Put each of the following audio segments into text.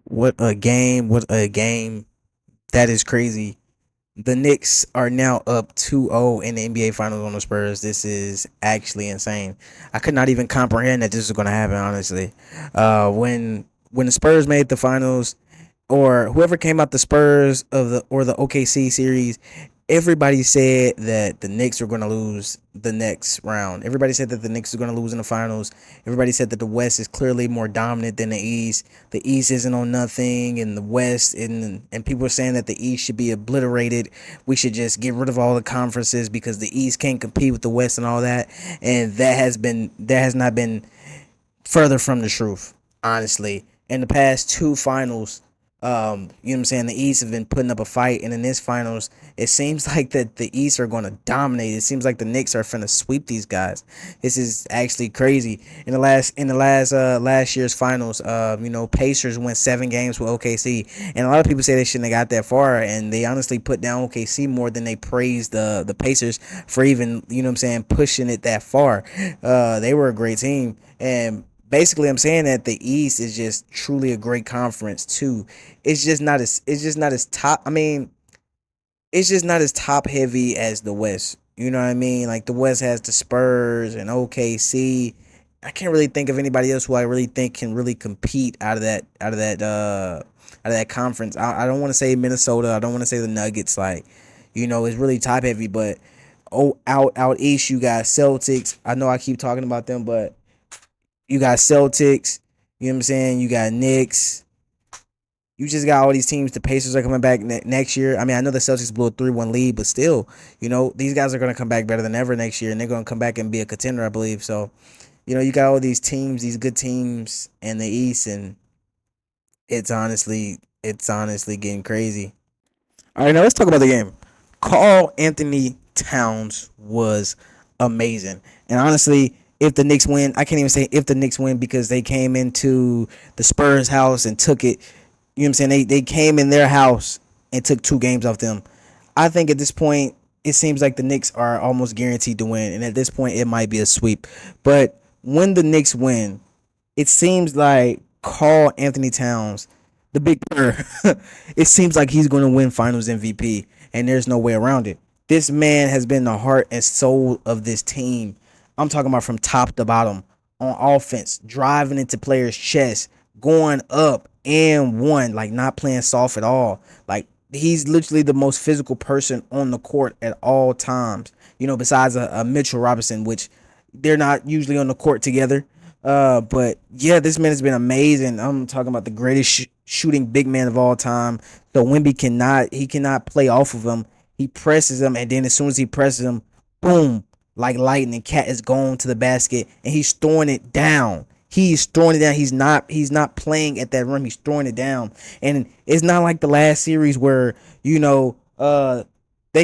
What a game. What a game. That is crazy. The Knicks are now up 2-0 in the NBA Finals on the Spurs. This is actually insane. I could not even comprehend that this was going to happen, honestly. When the Spurs made the finals, or whoever came out the Spurs of the OKC series, everybody said that the Knicks were going to lose the next round. Everybody said that the Knicks were going to lose in the finals. Everybody said that the West is clearly more dominant than the East. The East isn't on nothing, and the West and people are saying that the East should be obliterated. We should just get rid of all the conferences because the East can't compete with the West and all that. And that has not been further from the truth, honestly. In the past two finals, you know what I'm saying, the East have been putting up a fight, and in this finals, it seems like that the East are going to dominate. It seems like the Knicks are finna sweep these guys. This is actually crazy. Last year's finals, Pacers went 7 games with OKC, and a lot of people say they shouldn't have got that far, and they honestly put down OKC more than they praised the Pacers for even, you know what I'm saying, pushing it that far. They were a great team, and basically I'm saying that the East is just truly a great conference too. It's just not as top. I mean, it's just not as top heavy as the West. You know what I mean? Like the West has the Spurs and OKC. I can't really think of anybody else who I really think can really compete out of that conference. I don't want to say Minnesota. I don't want to say the Nuggets. Like, it's really top heavy. But out east, you got Celtics. I know I keep talking about them, but you got Celtics. You know what I'm saying? You got Knicks. You just got all these teams. The Pacers are coming back next year. I mean, I know the Celtics blew a 3-1 lead, but still, these guys are going to come back better than ever next year, and they're going to come back and be a contender, I believe. So, you got all these teams, these good teams in the East, and it's honestly getting crazy. All right, now let's talk about the game. Carl Anthony Towns was amazing. And honestly, if the Knicks win, I can't even say if the Knicks win because they came into the Spurs house and took it. You know what I'm saying? They came in their house and took 2 games off them. I think at this point, it seems like the Knicks are almost guaranteed to win. And at this point, it might be a sweep. But when the Knicks win, it seems like Carl Anthony Towns, the big player, it seems like he's going to win Finals MVP, and there's no way around it. This man has been the heart and soul of this team. I'm talking about from top to bottom on offense, driving into players' chests, going up and one, like not playing soft at all. Like he's literally the most physical person on the court at all times. Besides a Mitchell Robinson, which they're not usually on the court together. But yeah, this man has been amazing. I'm talking about the greatest shooting big man of all time. So Wimby cannot play off of him. He presses him, and then as soon as he presses him, boom, like lightning, cat is going to the basket, and he's throwing it down. He's throwing it down. He's not playing at that rim. He's throwing it down, and it's not like the last series where they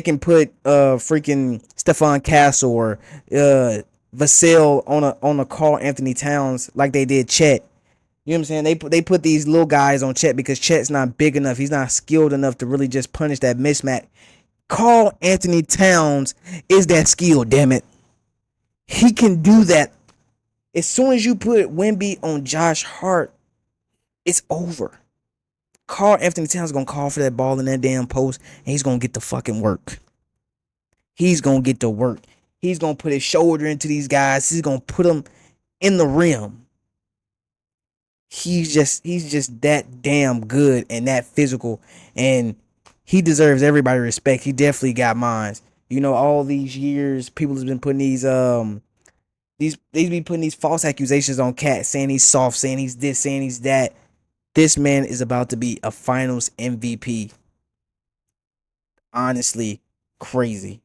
can put freaking Stephon Castle or Vassell on a Carl Anthony Towns like they did Chet. You know what I'm saying? They put these little guys on Chet because Chet's not big enough. He's not skilled enough to really just punish that mismatch. Carl Anthony Towns is that skill, damn it. He can do that. As soon as you put Wimby on Josh Hart, it's over. Carl Anthony Towns is gonna call for that ball in that damn post, and he's gonna get the fucking work. He's gonna get the work. He's gonna put his shoulder into these guys. He's gonna put them in the rim. He's just that damn good and that physical, and he deserves everybody respect. He definitely got mine. All these years, people have been putting they be putting these false accusations on Cat, saying he's soft, saying he's this, saying he's that. This man is about to be a Finals MVP. Honestly, crazy.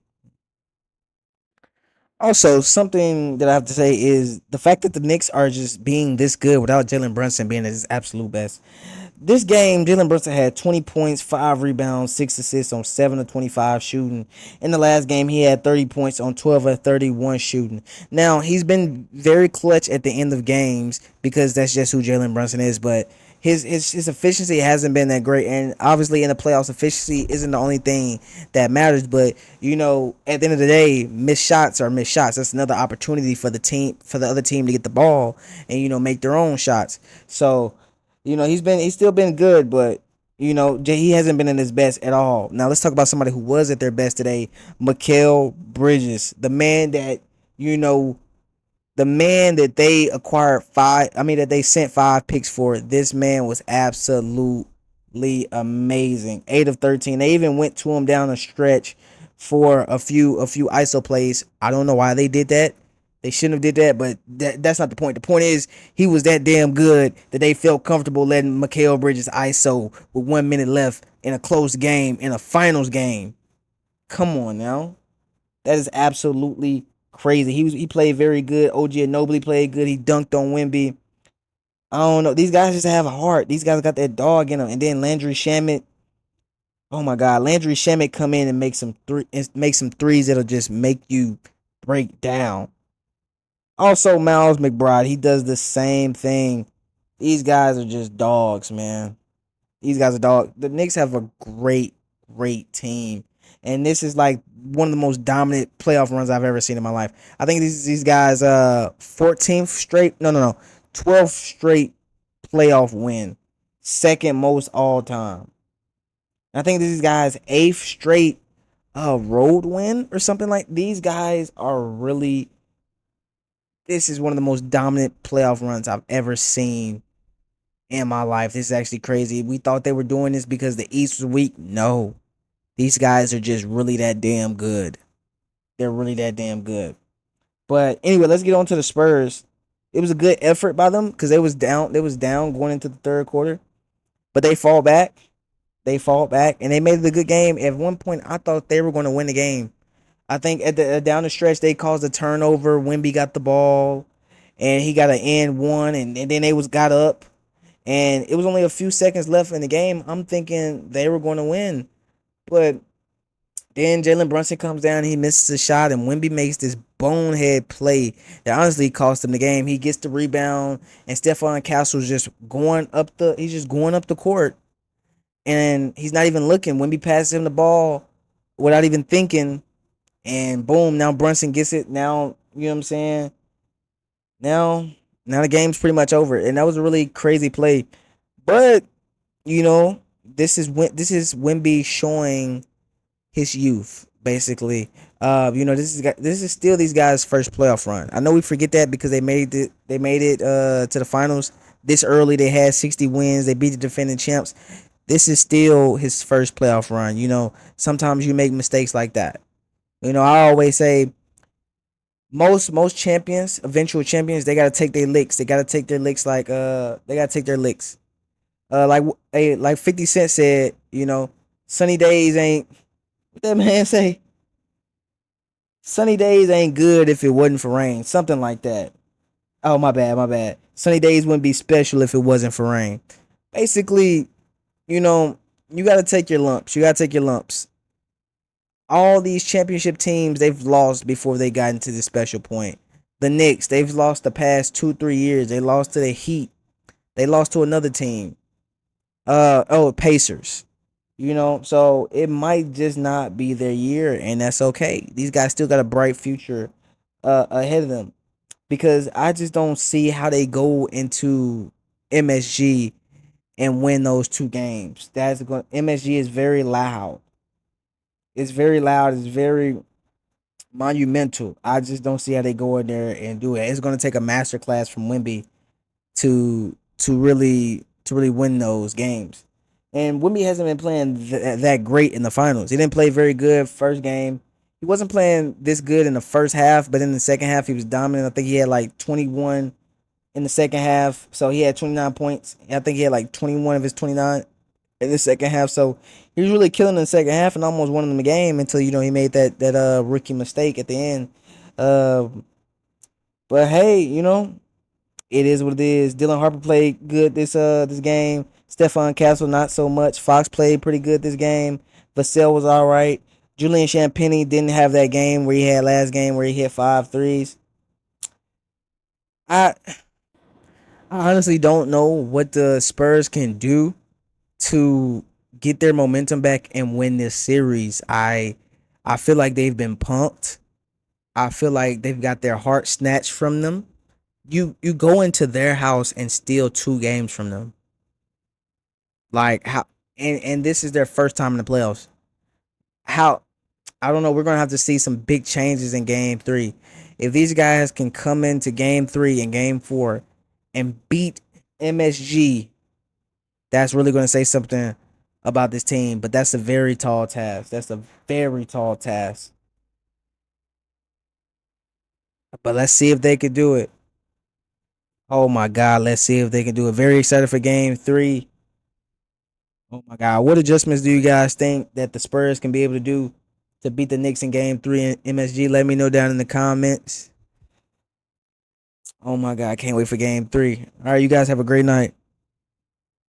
Also, something that I have to say is the fact that the Knicks are just being this good without Jalen Brunson being at his absolute best. This game, Jalen Brunson had 20 points, 5 rebounds, 6 assists on 7 of 25 shooting. In the last game, he had 30 points on 12 of 31 shooting. Now, he's been very clutch at the end of games because that's just who Jalen Brunson is, but his efficiency hasn't been that great, and obviously in the playoffs, efficiency isn't the only thing that matters. But at the end of the day, missed shots are missed shots. That's another opportunity for the other team to get the ball and make their own shots. So He's still been good, but he hasn't been in his best at all. Now let's talk about somebody who was at their best today, Mikal Bridges, you know the man that they acquired that they sent 5 picks for. This man was absolutely amazing. 8 of 13. They even went to him down a stretch for a few ISO plays. I don't know why they did that. They shouldn't have did that, but that's not the point. The point is he was that damn good that they felt comfortable letting Mikal Bridges ISO with 1 minute left in a close game, in a finals game. Come on now. That is absolutely crazy. He played very good. OG Anunoby played good. He dunked on Wemby. I don't know. These guys just have a heart. These guys got that dog in them. And then Landry Shamet. Oh my God, Landry Shamet come in and make some threes that'll just make you break down. Also, Miles McBride, he does the same thing. These guys are just dogs, man. These guys are dogs. The Knicks have a great team. And this is like one of the most dominant playoff runs I've ever seen in my life. I think these guys 14th straight, no, 12th straight playoff win. Second most all time. I think these guys 8th straight road win or something. Like these guys are really, this is one of the most dominant playoff runs I've ever seen in my life. This is actually crazy. We thought they were doing this because the East was weak. No. These guys are just really that damn good. They're really that damn good. But anyway, let's get on to the Spurs. It was a good effort by them because they was down. They was down going into the third quarter, but they fall back. They fall back, and they made it a good game. At one point, I thought they were going to win the game. I think at the down the stretch, they caused a turnover. Wemby got the ball, and he got an and one, and then they got up, and it was only a few seconds left in the game. I'm thinking they were going to win, but then Jalen Brunson comes down, he misses a shot, and Wemby makes this bonehead play that honestly cost him the game. He gets the rebound, and Stephon Castle's he's just going up the court, and he's not even looking. Wemby passes him the ball without even thinking, and boom, now Brunson gets it. Now, you know what I'm saying? Now, now the game's pretty much over, and that was a really crazy play. But this is Wemby showing his youth, basically. This is still these guys' first playoff run. I know we forget that because they made it to the finals this early. They had 60 wins. They beat the defending champs. This is still his first playoff run. Sometimes you make mistakes like that. I always say most champions, eventual champions, they gotta take their licks. They gotta take their licks they gotta take their licks. Like 50 Cent said, sunny days ain't what that man say? Sunny days ain't good if it wasn't for rain. Something like that. Oh, my bad, my bad. Sunny days wouldn't be special if it wasn't for rain. Basically, you know, you got to take your lumps. You got to take your lumps. All these championship teams, they've lost before they got into this special point. The Knicks, they've lost the past 2-3 years. They lost to the Heat. They lost to another team. Pacers. So it might just not be their year, and that's okay. These guys still got a bright future ahead of them because I just don't see how they go into MSG and win those 2 games. MSG is very loud. It's very loud. It's very monumental. I just don't see how they go in there and do it. It's going to take a master class from Wimby to really win those games. And Wimby hasn't been playing that great in the finals. He didn't play very good first game. He wasn't playing this good in the first half, but in the second half he was dominant. I think he had like 21 in the second half, so he had 29 points. I think he had like 21 of his 29 in the second half. So he was really killing in the second half and almost won the game until he made that rookie mistake at the end. Uh, but hey, it is what it is. Dylan Harper played good this game. Stephon Castle not so much. Fox played pretty good this game. Vassell was all right. Julian Champagnie didn't have that game where he had last game where he hit 5 threes. I I honestly don't know what the Spurs can do to get their momentum back and win this series. I feel like they've been punked. I feel like they've got their heart snatched from them. You go into their house and steal 2 games from them. Like how, and this is their first time in the playoffs. How, I don't know. We're gonna have to see some big changes in Game 3. If these guys can come into Game 3 and Game 4 and beat MSG, that's really gonna say something about this team. But that's a very tall task. That's a very tall task. But let's see if they could do it. Oh my God, let's see if they can do it. Very excited for Game 3. Oh my God, what adjustments do you guys think that the Spurs can be able to do to beat the Knicks in Game 3 in MSG? Let me know down in the comments. Oh my God, I can't wait for Game 3. All right, you guys have a great night.